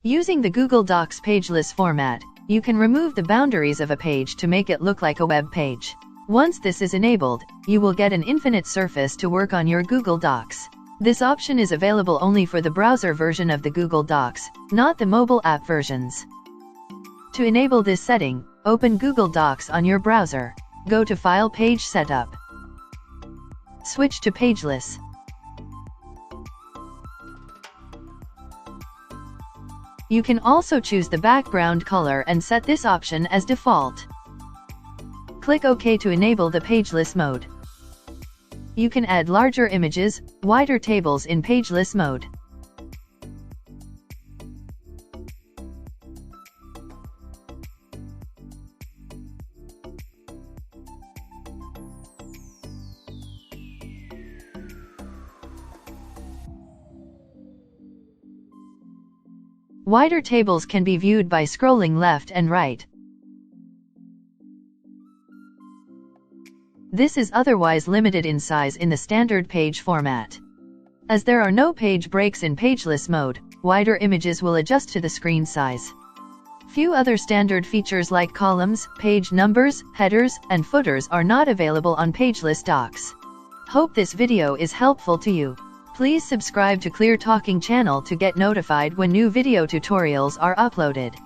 Using the Google Docs Pageless format, you can remove the boundaries of a page to make it look like a web page. Once this is enabled, you will get an infinite surface to work on your Google Docs. This option is available only for the browser version of the Google Docs, not the mobile app versions. To enable this setting, open Google Docs on your browser. Go to File Page Setup. Switch to Pageless. You can also choose the background color and set this option as default. Click OK to enable the Pageless mode. You can add larger images, wider tables in Pageless mode. Wider tables can be viewed by scrolling left and right. This is otherwise limited in size in the standard page format. As there are no page breaks in Pageless mode, wider images will adjust to the screen size. Few other standard features like columns, page numbers, headers, and footers are not available on Pageless Docs. Hope this video is helpful to you. Please subscribe to Clear Talking channel to get notified when new video tutorials are uploaded.